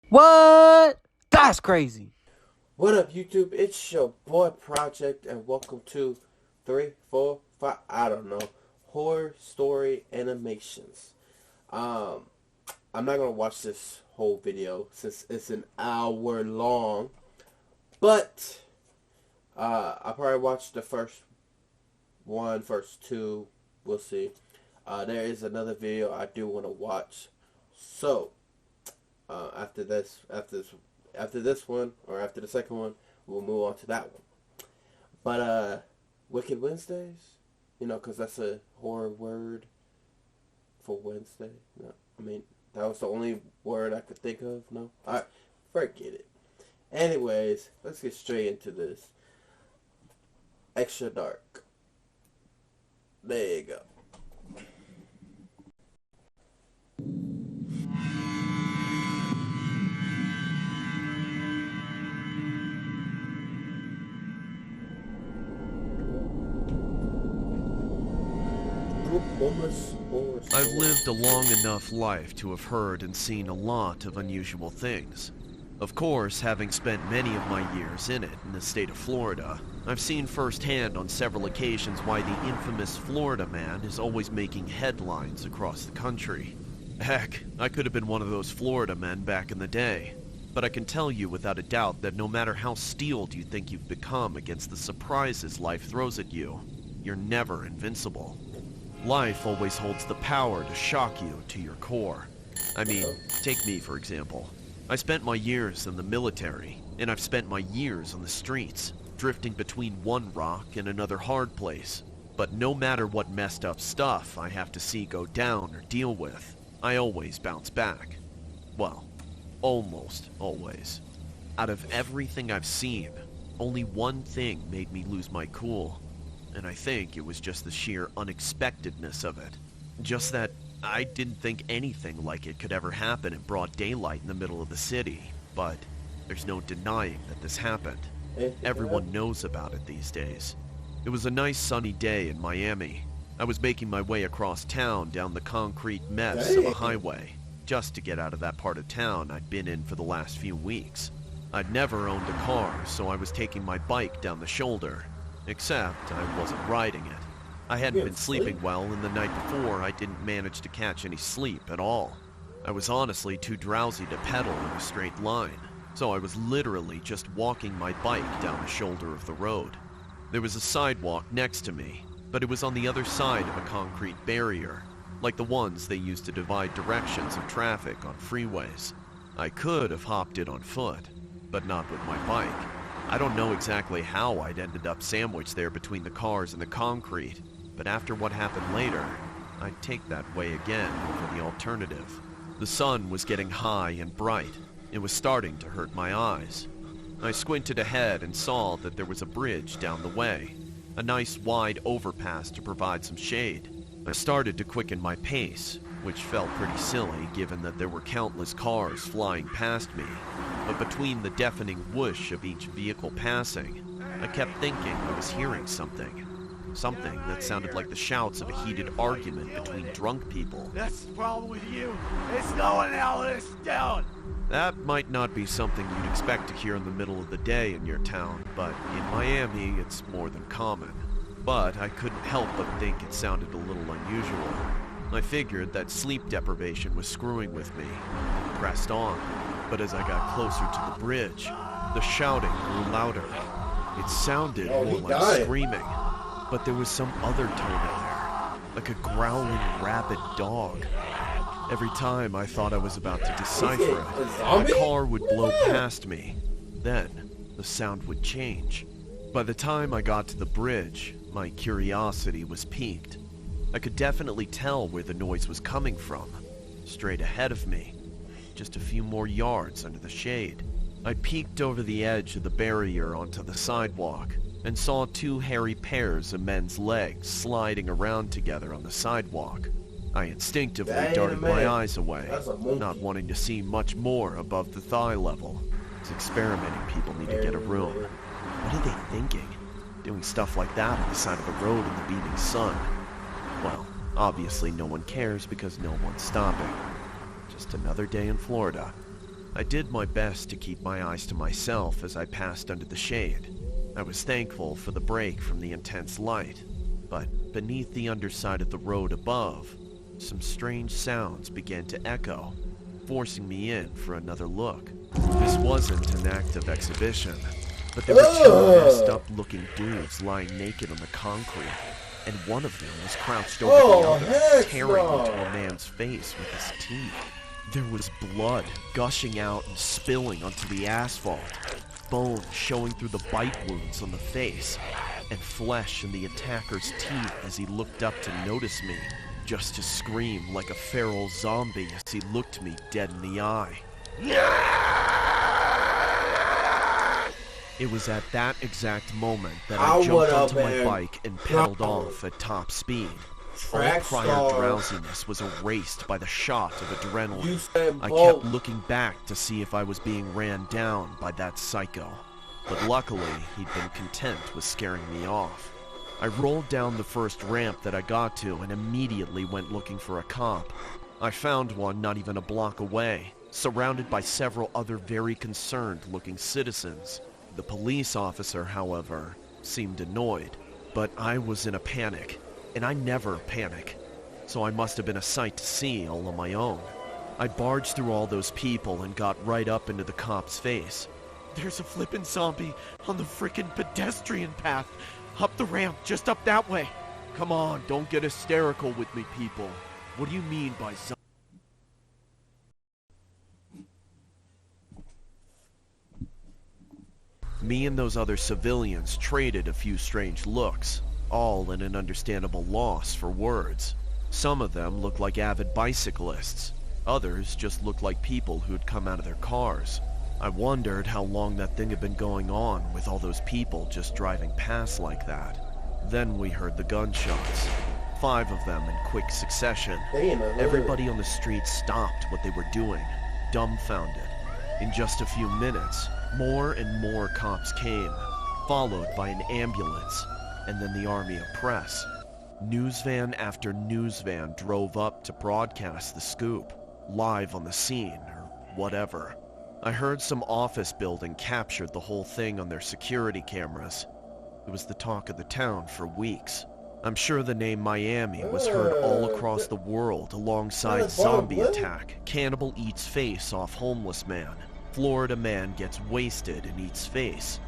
What? That's crazy. What up, YouTube? It's your boy Project, and welcome to 3, 4, 5, I don't know, horror story animations. Um, I'm not gonna watch this whole video since it's an hour long, but I'll probably watch the first one, first two. We'll see. There is another video I do want to watch, so after this one, or after the second one, we'll move on to that one. But Wicked Wednesdays, because that's a horror word for Wednesday. No, I mean that was the only word I could think of. No, I forget it. Anyways, let's get straight into this. Extra dark. There you go. I've lived a long enough life to have heard and seen a lot of unusual things. Of course, having spent many of my years in it, in the state of Florida, I've seen firsthand on several occasions why the infamous Florida man is always making headlines across the country. Heck, I could have been one of those Florida men back in the day. But I can tell you without a doubt that no matter how steeled you think you've become against the surprises life throws at you, you're never invincible. Life always holds the power to shock you to your core. I mean, take me for example. I spent my years in the military, and I've spent my years on the streets, drifting between one rock and another hard place. But no matter what messed up stuff I have to see go down or deal with, I always bounce back. Well, almost always. Out of everything I've seen, only one thing made me lose my cool. And I think it was just the sheer unexpectedness of it. Just that I didn't think anything like it could ever happen in broad daylight in the middle of the city. But there's no denying that this happened. Everyone knows about it these days. It was a nice sunny day in Miami. I was making my way across town down the concrete mess of a highway, just to get out of that part of town I'd been in for the last few weeks. I'd never owned a car, so I was taking my bike down the shoulder. Except I wasn't riding it. I hadn't been sleeping well, and the night before I didn't manage to catch any sleep at all. I was honestly too drowsy to pedal in a straight line, so I was literally just walking my bike down the shoulder of the road. There was a sidewalk next to me, but it was on the other side of a concrete barrier, like the ones they use to divide directions of traffic on freeways. I could have hopped it on foot, but not with my bike. I don't know exactly how I'd ended up sandwiched there between the cars and the concrete, but after what happened later, I'd take that way again over the alternative. The sun was getting high and bright. It was starting to hurt my eyes. I squinted ahead and saw that there was a bridge down the way, a nice wide overpass to provide some shade. I started to quicken my pace, which felt pretty silly given that there were countless cars flying past me. But between the deafening whoosh of each vehicle passing, I kept thinking I was hearing something. Something that sounded like the shouts of a heated argument between drunk people. That's the problem with you. It's going out this down. That might not be something you'd expect to hear in the middle of the day in your town, but in Miami it's more than common. But I couldn't help but think it sounded a little unusual. I figured that sleep deprivation was screwing with me, and pressed on. But as I got closer to the bridge, the shouting grew louder. It sounded more like screaming, but there was some other tone in there, like a growling rabid dog. Every time I thought I was about to decipher it, a car would blow past me. Then, the sound would change. By the time I got to the bridge, my curiosity was piqued. I could definitely tell where the noise was coming from, straight ahead of me, just a few more yards under the shade. I peeked over the edge of the barrier onto the sidewalk and saw two hairy pairs of men's legs sliding around together on the sidewalk. I instinctively darted my eyes away, not wanting to see much more above the thigh level. These experimenting people need to get a room. What are they thinking? Doing stuff like that on the side of a road in the beaming sun? Well, obviously no one cares because no one's stopping. Just another day in Florida. I did my best to keep my eyes to myself as I passed under the shade. I was thankful for the break from the intense light, but beneath the underside of the road above, some strange sounds began to echo, forcing me in for another look. This wasn't an active exhibition, but there were two messed up looking dudes lying naked on the concrete, and one of them was crouched over the other, tearing into a man's face with his teeth. There was blood gushing out and spilling onto the asphalt, bone showing through the bite wounds on the face, and flesh in the attacker's teeth as he looked up to notice me, just to scream like a feral zombie as he looked me dead in the eye. It was at that exact moment that I jumped onto my bike and pedaled off at top speed. All prior drowsiness was erased by the shot of adrenaline. I kept looking back to see if I was being ran down by that psycho, but luckily he'd been content with scaring me off. I rolled down the first ramp that I got to and immediately went looking for a cop. I found one not even a block away, surrounded by several other very concerned-looking citizens. The police officer, however, seemed annoyed, but I was in a panic, and I never panic, so I must have been a sight to see all on my own. I barged through all those people and got right up into the cop's face. "There's a flippin' zombie on the frickin' pedestrian path, up the ramp, just up that way. Come on, don't get hysterical with me, people. What do you mean by zombie?" Me and those other civilians traded a few strange looks, all in an understandable loss for words. Some of them looked like avid bicyclists. Others just looked like people who'd come out of their cars. I wondered how long that thing had been going on with all those people just driving past like that. Then we heard the gunshots. 5 of them in quick succession. Everybody on the street stopped what they were doing, dumbfounded. In just a few minutes, more and more cops came, followed by an ambulance, and then the army of press. News van after news van drove up to broadcast the scoop, live on the scene, or whatever. I heard some office building captured the whole thing on their security cameras. It was the talk of the town for weeks. I'm sure the name Miami was heard all across the world alongside Zombie Attack, Cannibal Eats Face off Homeless Man, Florida Man Gets Wasted and Eats Face.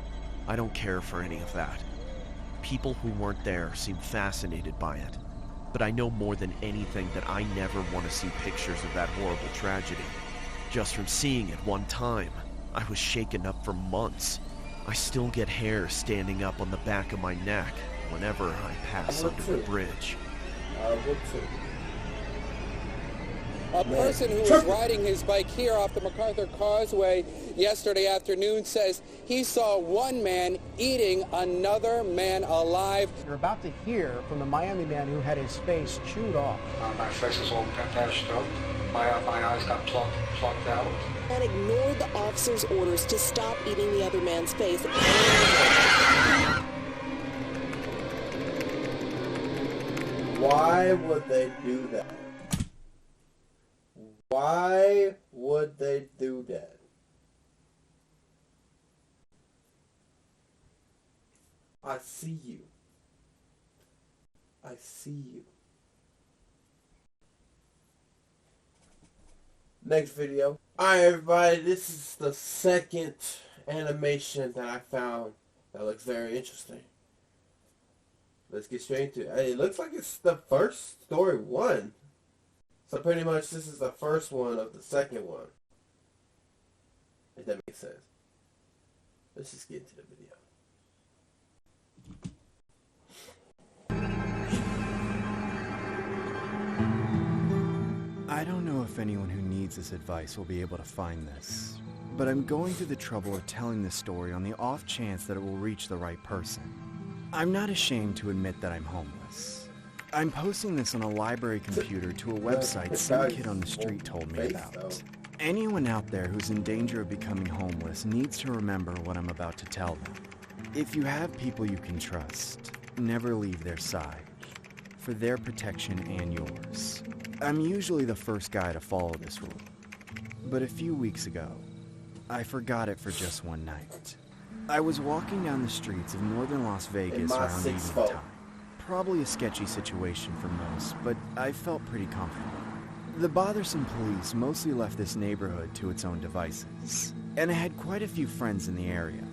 I don't care for any of that. People who weren't there seem fascinated by it, but I know more than anything that I never want to see pictures of that horrible tragedy. Just from seeing it one time, I was shaken up for months. I still get hair standing up on the back of my neck whenever I pass under the bridge. A person who was riding his bike here off the MacArthur Causeway yesterday afternoon says he saw one man eating another man alive. You're about to hear from the Miami man who had his face chewed off. My face was all dashed up. My eyes got plucked out. And ignored the officer's orders to stop eating the other man's face. Why would they do that? Why would they do that? I see you. I see you. Next video. Alright everybody, this is the second animation that I found that looks very interesting. Let's get straight into it. It looks like it's the first story one. So pretty much this is the first one of the second one. If that makes sense. Let's just get into the video. I don't know if anyone who needs this advice will be able to find this, but I'm going through the trouble of telling this story on the off chance that it will reach the right person. I'm not ashamed to admit that I'm homeless. I'm posting this on a library computer to a website some kid on the street told me about. Anyone out there who's in danger of becoming homeless needs to remember what I'm about to tell them. If you have people you can trust, never leave their side, for their protection and yours. I'm usually the first guy to follow this rule, but a few weeks ago, I forgot it for just one night. I was walking down the streets of northern Las Vegas around evening time. Probably a sketchy situation for most, but I felt pretty comfortable. The bothersome police mostly left this neighborhood to its own devices, and I had quite a few friends in the area.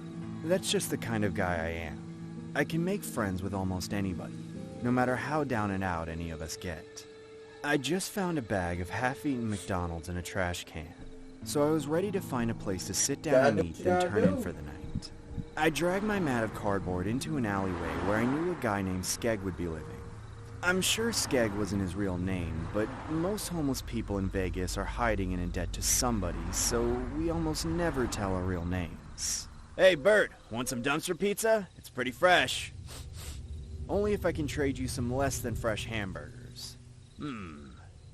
That's just the kind of guy I am. I can make friends with almost anybody, no matter how down and out any of us get. I just found a bag of half-eaten McDonald's in a trash can, so I was ready to find a place to sit down and eat, then turn in for the night. I dragged my mat of cardboard into an alleyway where I knew a guy named Skeg would be living. I'm sure Skeg wasn't his real name, but most homeless people in Vegas are hiding and in debt to somebody, so we almost never tell our real names. Hey, Bert, want some dumpster pizza? It's pretty fresh. Only if I can trade you some less than fresh hamburgers.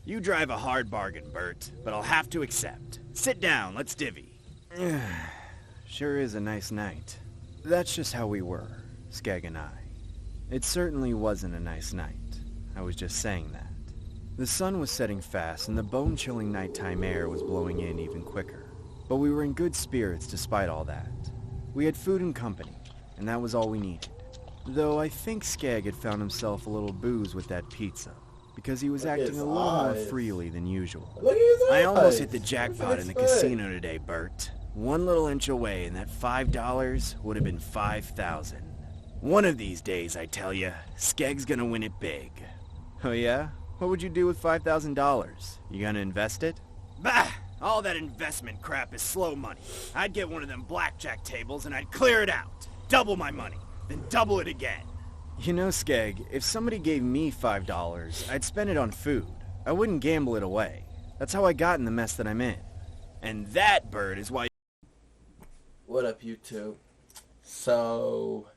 You drive a hard bargain, Bert, but I'll have to accept. Sit down, let's divvy. Sure is a nice night. That's just how we were, Skeg and I. It certainly wasn't a nice night. I was just saying that. The sun was setting fast and the bone-chilling nighttime air was blowing in even quicker. But we were in good spirits despite all that. We had food and company, and that was all we needed. Though I think Skeg had found himself a little booze with that pizza, because he was acting a little more freely than usual. I almost hit the jackpot in the casino today, Bert. One little inch away, and that $5 would have been 5,000. One of these days, I tell you, Skeg's gonna win it big. Oh yeah? What would you do with $5,000? You gonna invest it? Bah! All that investment crap is slow money. I'd get one of them blackjack tables and I'd clear it out. Double my money, then double it again. You know, Skeg, if somebody gave me $5, I'd spend it on food. I wouldn't gamble it away. That's how I got in the mess that I'm in. And that, Bird, is why... What up, YouTube? So,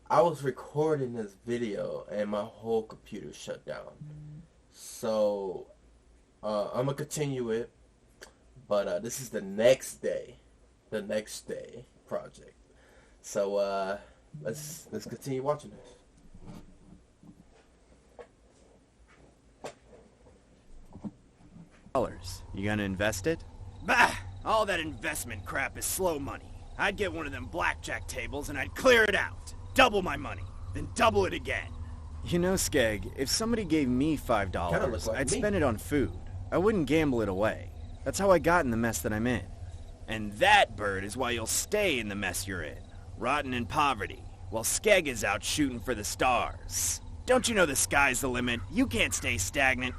I was recording this video and my whole computer shut down. So, I'm gonna continue it, but this is the next day project. So, let's continue watching this. You gonna invest it? Bah! All that investment crap is slow money. I'd get one of them blackjack tables and I'd clear it out. Double my money, then double it again. You know, Skeg, if somebody gave me $5, I'd spend it on food. I wouldn't gamble it away. That's how I got in the mess that I'm in. And that, Bird, is why you'll stay in the mess you're in. Rotting in poverty, while Skeg is out shooting for the stars. Don't you know the sky's the limit? You can't stay stagnant.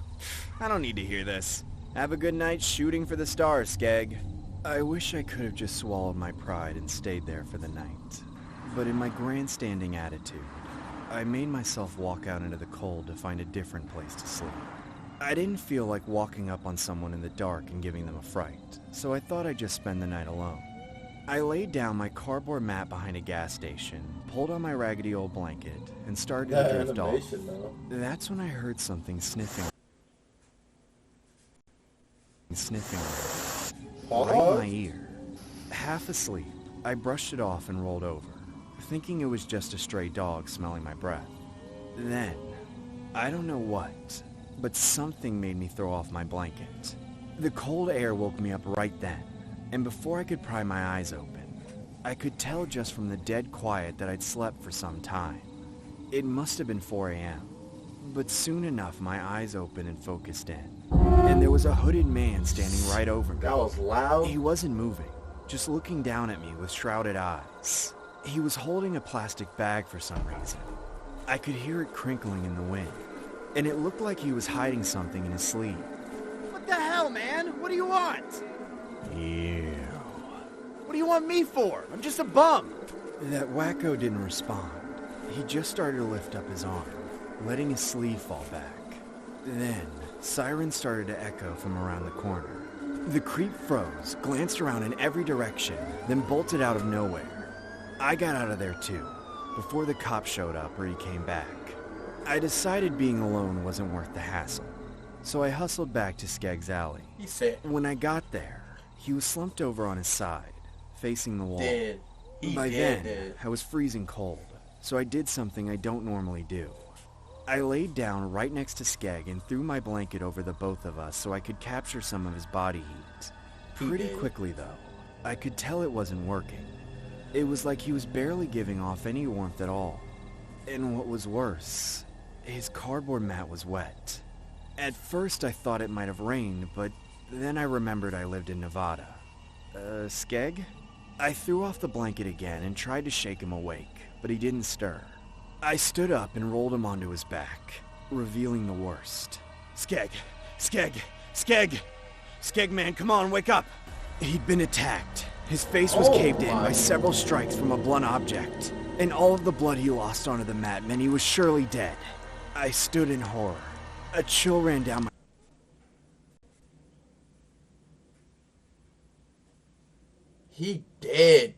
I don't need to hear this. Have a good night shooting for the stars, Skeg. I wish I could have just swallowed my pride and stayed there for the night. But in my grandstanding attitude, I made myself walk out into the cold to find a different place to sleep. I didn't feel like walking up on someone in the dark and giving them a fright, so I thought I'd just spend the night alone. I laid down my cardboard mat behind a gas station, pulled on my raggedy old blanket, and started to drift off. That's when I heard something sniffing right in my ear. Half asleep, I brushed it off and rolled over, thinking it was just a stray dog smelling my breath. Then, I don't know what, but something made me throw off my blanket. The cold air woke me up right then, and before I could pry my eyes open, I could tell just from the dead quiet that I'd slept for some time. It must have been 4 a.m., but soon enough my eyes opened and focused in, and there was a hooded man standing right over me. That was loud. He wasn't moving, just looking down at me with shrouded eyes. He was holding a plastic bag for some reason. I could hear it crinkling in the wind, and it looked like he was hiding something in his sleeve. What the hell, man? What do you want? Ew. What do you want me for? I'm just a bum. That wacko didn't respond. He just started to lift up his arm, letting his sleeve fall back. Then, sirens started to echo from around the corner. The creep froze, glanced around in every direction, then bolted out of nowhere. I got out of there too, before the cop showed up or he came back. I decided being alone wasn't worth the hassle, so I hustled back to Skeg's alley. He said, when I got there, he was slumped over on his side, facing the wall. dead. By then, I was freezing cold, so I did something I don't normally do. I laid down right next to Skeg and threw my blanket over the both of us so I could capture some of his body heat. Pretty quickly, though, I could tell it wasn't working. It was like he was barely giving off any warmth at all. And what was worse, his cardboard mat was wet. At first I thought it might have rained, but then I remembered I lived in Nevada. Skeg? I threw off the blanket again and tried to shake him awake, but he didn't stir. I stood up and rolled him onto his back, revealing the worst. Skeg! Skeg! Skeg! Skeg, man, come on, wake up! He'd been attacked. His face was caved in by several strikes from a blunt object, and all of the blood he lost onto the mat meant he was surely dead. I stood in horror. A chill ran down He dead.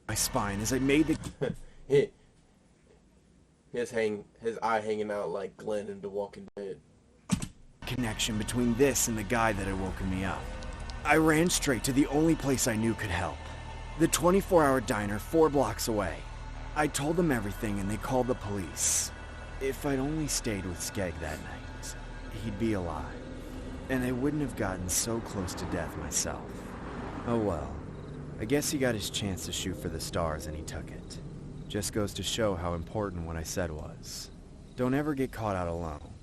my spine as I made the his eye hanging out like Glenn in The Walking Dead. connection between this and the guy that had woken me up. I ran straight to the only place I knew could help. The 24-hour diner 4 blocks away. I told them everything and they called the police. If I'd only stayed with Skeg that night, he'd be alive. And I wouldn't have gotten so close to death myself. Oh well. I guess he got his chance to shoot for the stars and he took it. Just goes to show how important what I said was. Don't ever get caught out alone,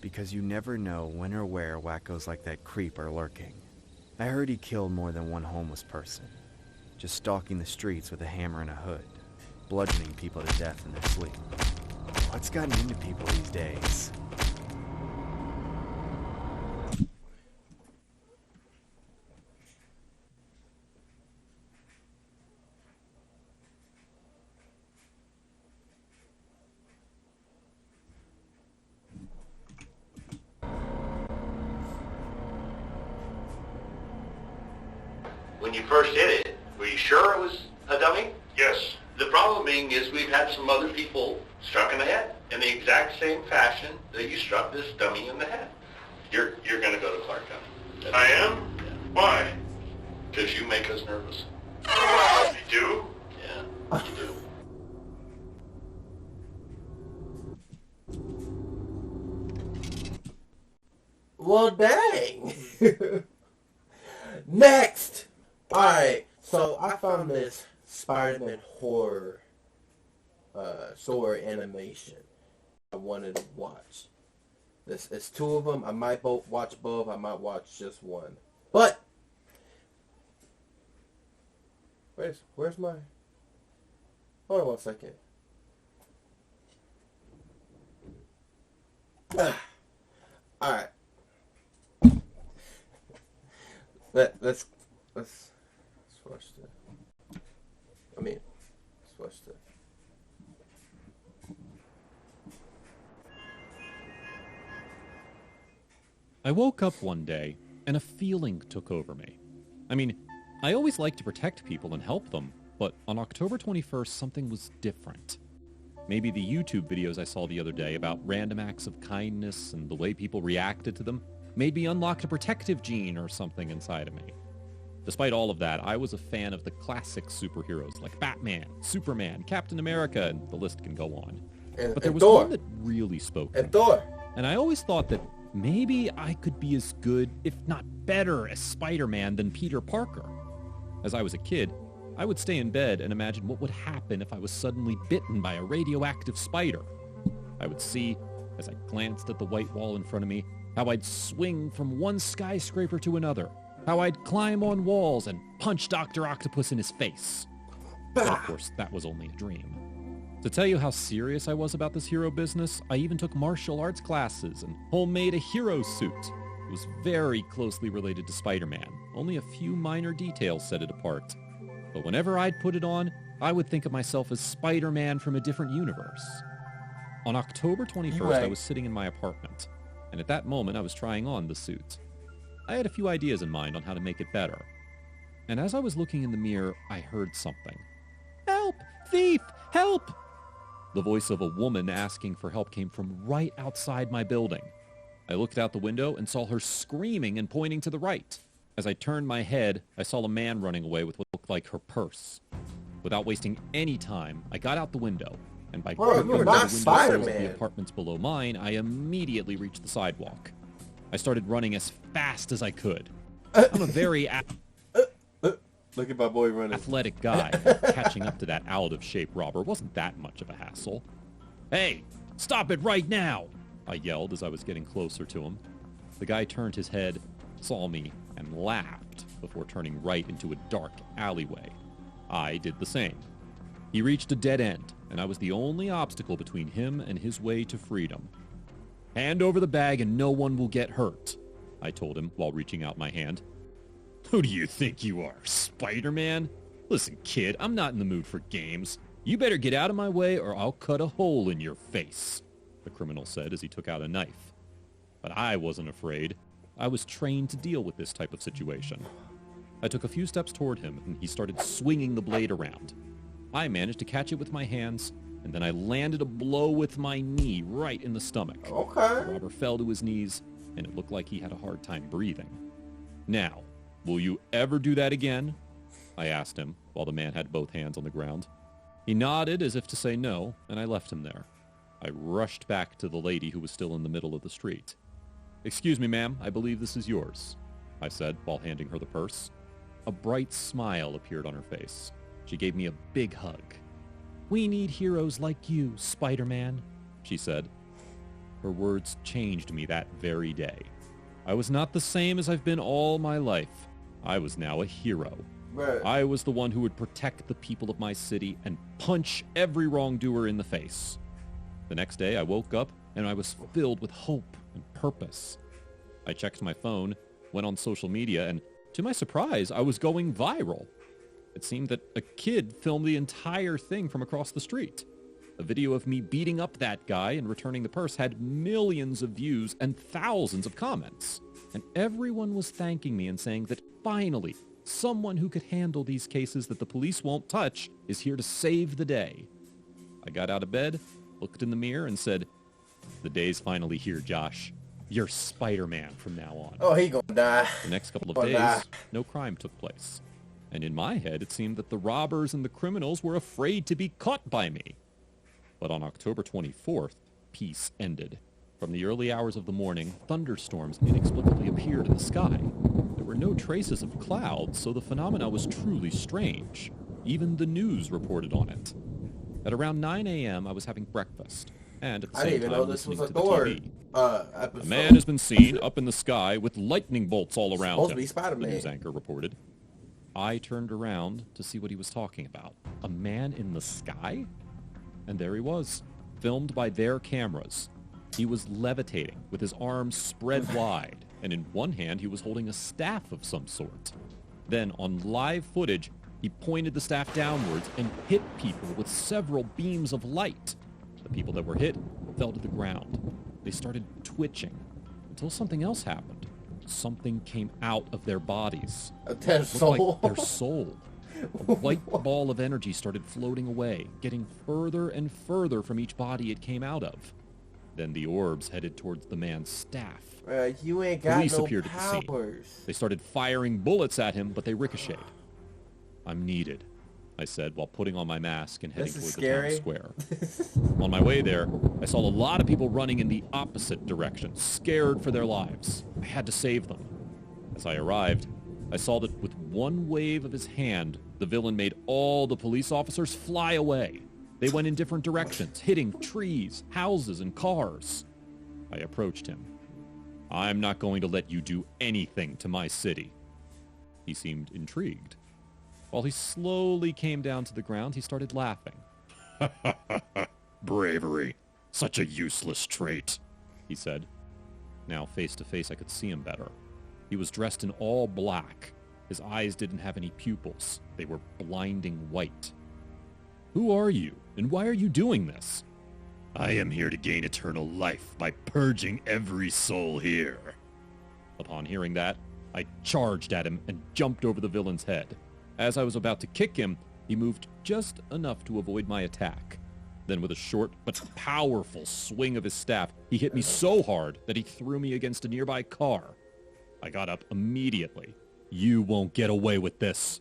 because you never know when or where wackos like that creep are lurking. I heard he killed more than one homeless person, just stalking the streets with a hammer and a hood, bludgeoning people to death in their sleep. What's gotten into people these days? When you first hit it, were you sure it was a dummy? Yes. The problem being is we've had some other people struck in the head in the exact same fashion that you struck this dummy in the head. You're going to go to Clark County. I am? Yeah. Why? Because you make us nervous. You do? Yeah, you do. Well, dang. Next. Alright, so I found this Spider-Man horror story animation I wanted to watch. It's 2 of them. I might watch both. I might watch just one. But where's my? Hold on 1 second. All right. Let's watch the. Let's watch the. I woke up one day, and a feeling took over me. I mean, I always like to protect people and help them, but on October 21st, something was different. Maybe the YouTube videos I saw the other day about random acts of kindness and the way people reacted to them made me unlock a protective gene or something inside of me. Despite all of that, I was a fan of the classic superheroes like Batman, Superman, Captain America, and the list can go on. But there was one that really spoke to me. Thor. And I always thought that maybe I could be as good, if not better, as Spider-Man than Peter Parker. As I was a kid, I would stay in bed and imagine what would happen if I was suddenly bitten by a radioactive spider. I would see, as I glanced at the white wall in front of me, how I'd swing from one skyscraper to another, how I'd climb on walls and punch Dr. Octopus in his face. But of course, that was only a dream. To tell you how serious I was about this hero business, I even took martial arts classes and homemade a hero suit. It was very closely related to Spider-Man. Only a few minor details set it apart. But whenever I'd put it on, I would think of myself as Spider-Man from a different universe. On October 21st, I was sitting in my apartment, and at that moment I was trying on the suit. I had a few ideas in mind on how to make it better. And as I was looking in the mirror, I heard something. "Help! Thief! Help!" The voice of a woman asking for help came from right outside my building. I looked out the window and saw her screaming and pointing to the right. As I turned my head, I saw a man running away with what looked like her purse. Without wasting any time, I got out the window, and by peering into the windows of the apartments below mine, I immediately reached the sidewalk. I started running as fast as I could. I'm a very Look at my boy running. Athletic guy. Catching up to that out-of-shape robber wasn't that much of a hassle. Hey, stop it right now! I yelled as I was getting closer to him. The guy turned his head, saw me, and laughed before turning right into a dark alleyway. I did the same. He reached a dead end, and I was the only obstacle between him and his way to freedom. Hand over the bag and no one will get hurt, I told him while reaching out my hand. Who do you think you are, Spider-Man? Listen, kid, I'm not in the mood for games. You better get out of my way or I'll cut a hole in your face, the criminal said as he took out a knife. But I wasn't afraid. I was trained to deal with this type of situation. I took a few steps toward him and he started swinging the blade around. I managed to catch it with my hands, and then I landed a blow with my knee right in the stomach. Okay. The robber fell to his knees, and it looked like he had a hard time breathing. Now, will you ever do that again? I asked him, while the man had both hands on the ground. He nodded as if to say no, and I left him there. I rushed back to the lady who was still in the middle of the street. Excuse me, ma'am, I believe this is yours, I said while handing her the purse. A bright smile appeared on her face. She gave me a big hug. We need heroes like you, Spider-Man, she said. Her words changed me that very day. I was not the same as I've been all my life. I was now a hero. Right. I was the one who would protect the people of my city and punch every wrongdoer in the face. The next day I woke up and I was filled with hope and purpose. I checked my phone, went on social media, and to my surprise, I was going viral. It seemed that a kid filmed the entire thing from across the street. A video of me beating up that guy and returning the purse had millions of views and thousands of comments. And everyone was thanking me and saying that finally, someone who could handle these cases that the police won't touch is here to save the day. I got out of bed, looked in the mirror, and said, "The day's finally here, Josh. You're Spider-Man from now on." Oh, he gonna die. The next couple of days, no crime took place. And in my head, it seemed that the robbers and the criminals were afraid to be caught by me. But on October 24th, peace ended. From the early hours of the morning, thunderstorms inexplicably appeared in the sky. There were no traces of clouds, so the phenomena was truly strange. Even the news reported on it. At around 9 a.m., I was having breakfast, and at the same time listening to the TV. Episode. A man has been seen up in the sky with lightning bolts all around Supposed him, to be Spider-Man. the news anchor reported. I turned around to see what he was talking about. A man in the sky? And there he was, filmed by their cameras. He was levitating with his arms spread wide, and in one hand he was holding a staff of some sort. Then, on live footage, he pointed the staff downwards and hit people with several beams of light. The people that were hit fell to the ground. They started twitching until something else happened. Something came out of their bodies. Their soul? Like their soul. A white ball of energy started floating away, getting further and further from each body it came out of. Then the orbs headed towards the man's staff. You ain't got Police no appeared powers. at the scene. They started firing bullets at him, but they ricocheted. I'm needed, I said while putting on my mask and heading toward the town square. On my way there, I saw a lot of people running in the opposite direction, scared for their lives. I had to save them. As I arrived, I saw that with one wave of his hand, the villain made all the police officers fly away. They went in different directions, hitting trees, houses, and cars. I approached him. I'm not going to let you do anything to my city. He seemed intrigued. While he slowly came down to the ground, he started laughing. Bravery. Such a useless trait, he said. Now, face to face, I could see him better. He was dressed in all black. His eyes didn't have any pupils. They were blinding white. Who are you, and why are you doing this? I am here to gain eternal life by purging every soul here. Upon hearing that, I charged at him and jumped over the villain's head. As I was about to kick him, he moved just enough to avoid my attack. Then with a short but powerful swing of his staff, he hit me so hard that he threw me against a nearby car. I got up immediately. You won't get away with this.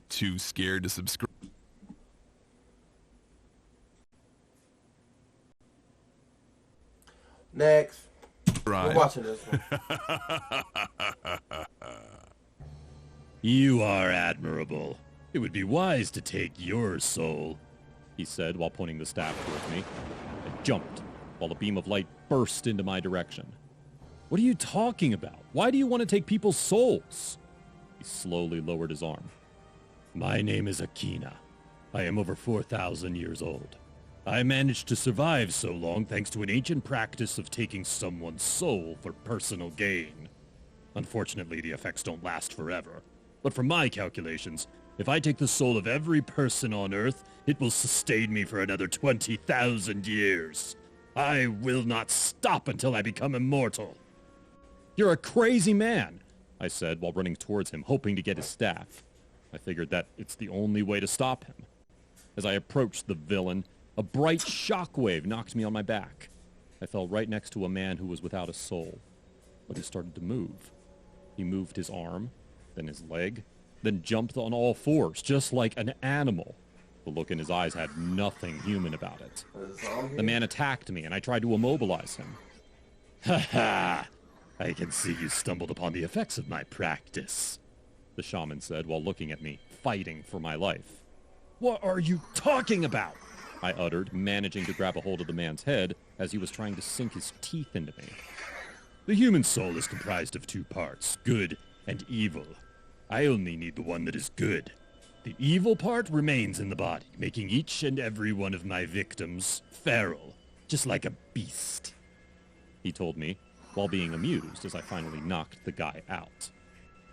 Too scared to subscribe. Next. We're watching this one. You are admirable. It would be wise to take your soul, he said while pointing the staff towards me. I jumped while a beam of light burst into my direction. What are you talking about? Why do you want to take people's souls? He slowly lowered his arm. My name is Akina. I am over 4,000 years old. I managed to survive so long thanks to an ancient practice of taking someone's soul for personal gain. Unfortunately, the effects don't last forever. But from my calculations, if I take the soul of every person on Earth, it will sustain me for another 20,000 years. I will not stop until I become immortal. You're a crazy man, I said while running towards him, hoping to get his staff. I figured that it's the only way to stop him. As I approached the villain, a bright shockwave knocked me on my back. I fell right next to a man who was without a soul, but he started to move. He moved his arm, then his leg, then jumped on all fours, just like an animal. The look in his eyes had nothing human about it. The man attacked me, and I tried to immobilize him. Ha ha! I can see you stumbled upon the effects of my practice, the shaman said while looking at me, fighting for my life. What are you talking about? I uttered, managing to grab a hold of the man's head as he was trying to sink his teeth into me. The human soul is comprised of two parts, good and evil. I only need the one that is good. The evil part remains in the body, making each and every one of my victims feral, just like a beast, he told me, while being amused as I finally knocked the guy out.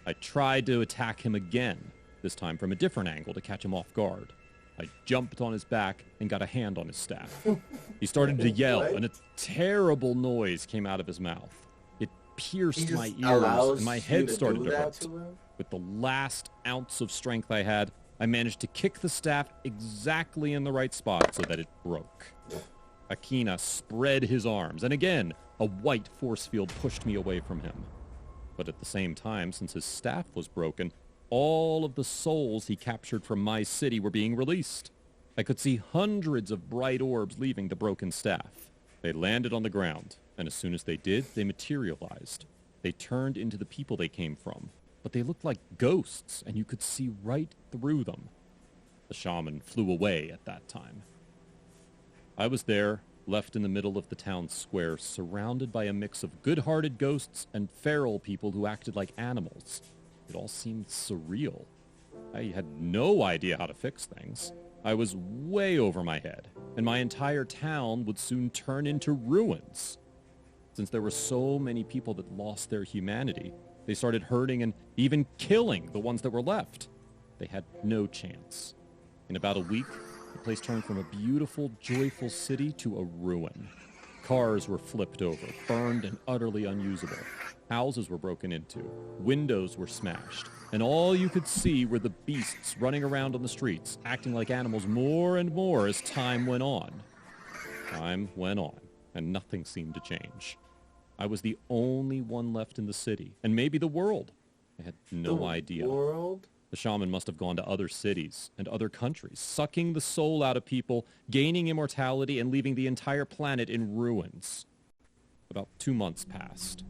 I tried to attack him again, this time from a different angle to catch him off guard. I jumped on his back and got a hand on his staff. He started to yell, and a terrible noise came out of his mouth. It pierced my ears, and my head started to hurt. With the last ounce of strength I had, I managed to kick the staff exactly in the right spot so that it broke. Akina spread his arms, and again, a white force field pushed me away from him. But at the same time, since his staff was broken, all of the souls he captured from my city were being released. I could see hundreds of bright orbs leaving the broken staff. They landed on the ground, and as soon as they did, they materialized. They turned into the people they came from, but they looked like ghosts, and you could see right through them. The shaman flew away at that time. I was there, left in the middle of the town square, surrounded by a mix of good-hearted ghosts and feral people who acted like animals. It all seemed surreal. I had no idea how to fix things. I was way over my head, and my entire town would soon turn into ruins. Since there were so many people that lost their humanity, they started hurting and even killing the ones that were left. They had no chance. In about a week, the place turned from a beautiful, joyful city to a ruin. Cars were flipped over, burned and utterly unusable. Houses were broken into, windows were smashed, and all you could see were the beasts running around on the streets, acting like animals more and more as time went on. Time went on, and nothing seemed to change. I was the only one left in the city, and maybe the world. I had no idea. World? The shaman must have gone to other cities and other countries, sucking the soul out of people, gaining immortality, and leaving the entire planet in ruins. About 2 months passed,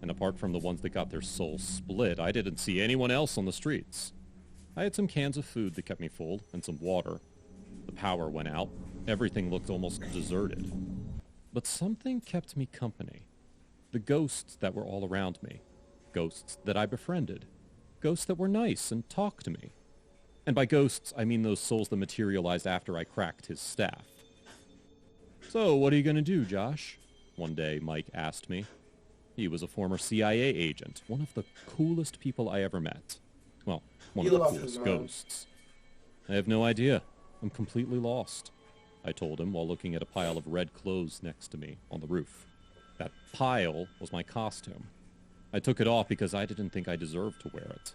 and apart from the ones that got their souls split, I didn't see anyone else on the streets. I had some cans of food that kept me full, and some water. The power went out. Everything looked almost deserted. But something kept me company. The ghosts that were all around me. Ghosts that I befriended. Ghosts that were nice and talked to me. And by ghosts, I mean those souls that materialized after I cracked his staff. So, what are you going to do, Josh? One day, Mike asked me. He was a former CIA agent, one of the coolest people I ever met. Well, one of the coolest ghosts. I have no idea. I'm completely lost, I told him while looking at a pile of red clothes next to me on the roof. That pile was my costume. I took it off because I didn't think I deserved to wear it.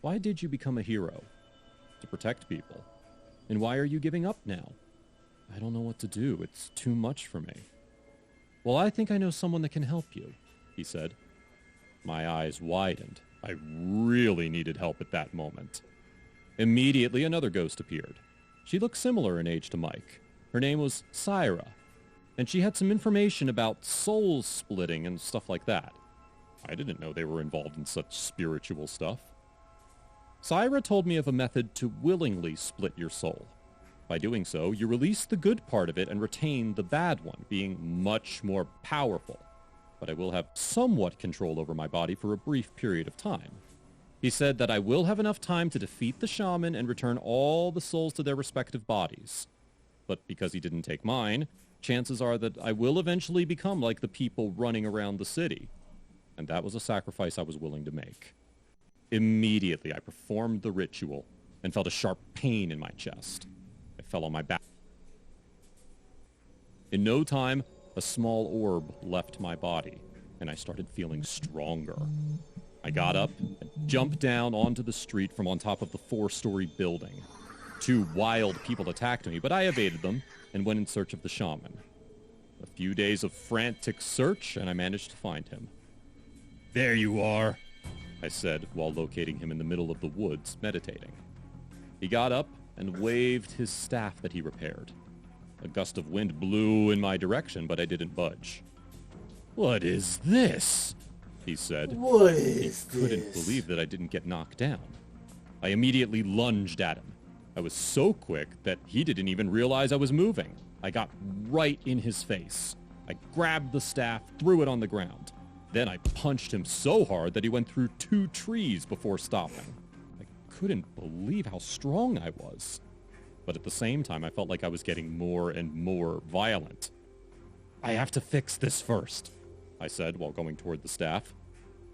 Why did you become a hero? To protect people. And why are you giving up now? I don't know what to do. It's too much for me. Well, I think I know someone that can help you, he said. My eyes widened. I really needed help at that moment. Immediately, another ghost appeared. She looked similar in age to Mike. Her name was Syra. and she had some information about soul splitting and stuff like that. I didn't know they were involved in such spiritual stuff. Syra told me of a method to willingly split your soul. By doing so, you release the good part of it and retain the bad one, being much more powerful. But I will have somewhat control over my body for a brief period of time. He said that I will have enough time to defeat the shaman and return all the souls to their respective bodies. But because he didn't take mine, chances are that I will eventually become like the people running around the city. And that was a sacrifice I was willing to make. Immediately, I performed the ritual and felt a sharp pain in my chest. I fell on my back. In no time, a small orb left my body, and I started feeling stronger. I got up and jumped down onto the street from on top of the 4-story building. 2 wild people attacked me, but I evaded them and went in search of the shaman. A few days of frantic search, and I managed to find him. "There you are," I said while locating him in the middle of the woods, meditating. He got up and waved his staff that he repaired. A gust of wind blew in my direction, but I didn't budge. "What is this?" he said. What is this? He couldn't believe that I didn't get knocked down. I immediately lunged at him. I was so quick that he didn't even realize I was moving. I got right in his face. I grabbed the staff, threw it on the ground. Then I punched him so hard that he went through 2 trees before stopping. I couldn't believe how strong I was. But at the same time, I felt like I was getting more and more violent. "I have to fix this first," I said while going toward the staff.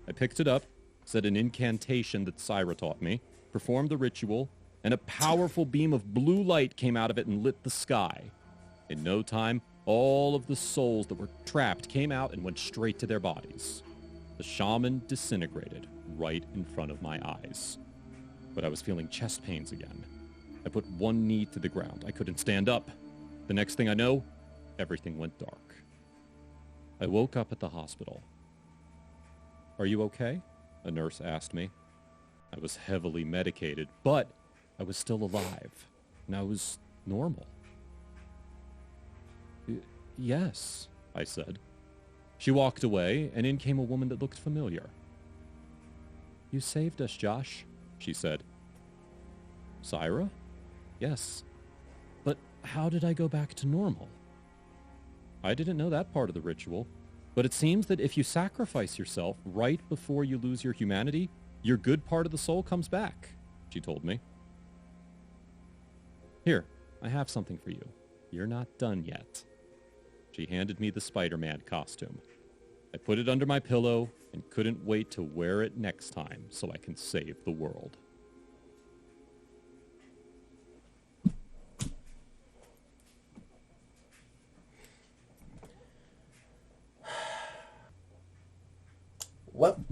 I picked it up, said an incantation that Syra taught me, performed the ritual, and a powerful beam of blue light came out of it and lit the sky. In no time, all of the souls that were trapped came out and went straight to their bodies. The shaman disintegrated right in front of my eyes. But I was feeling chest pains again. I put one knee to the ground. I couldn't stand up. The next thing I know, everything went dark. I woke up at the hospital. "Are you okay?" a nurse asked me. I was heavily medicated, but I was still alive, and I was normal. "Yes," I said. She walked away, and in came a woman that looked familiar. "You saved us, Josh," she said. "Syra?" "Yes. But how did I go back to normal?" I didn't know that part of the ritual, but it seems that if you sacrifice yourself right before you lose your humanity, your good part of the soul comes back, she told me. "Here, I have something for you. You're not done yet." She handed me the Spider-Man costume. I put it under my pillow and couldn't wait to wear it next time so I can save the world. Well,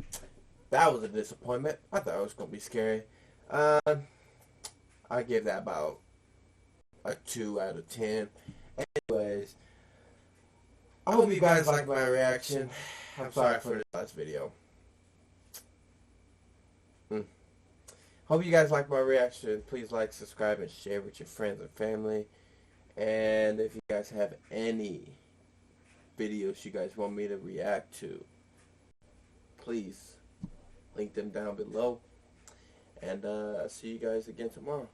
that was a disappointment. I thought it was going to be scary. I give that about a 2 out of 10. Anyways, I hope you guys like my reaction. I'm sorry for this last video. Hope you guys like my reaction. Please like, subscribe, and share with your friends and family. And if you guys have any videos you guys want me to react to, please link them down below. And I'll see you guys again tomorrow.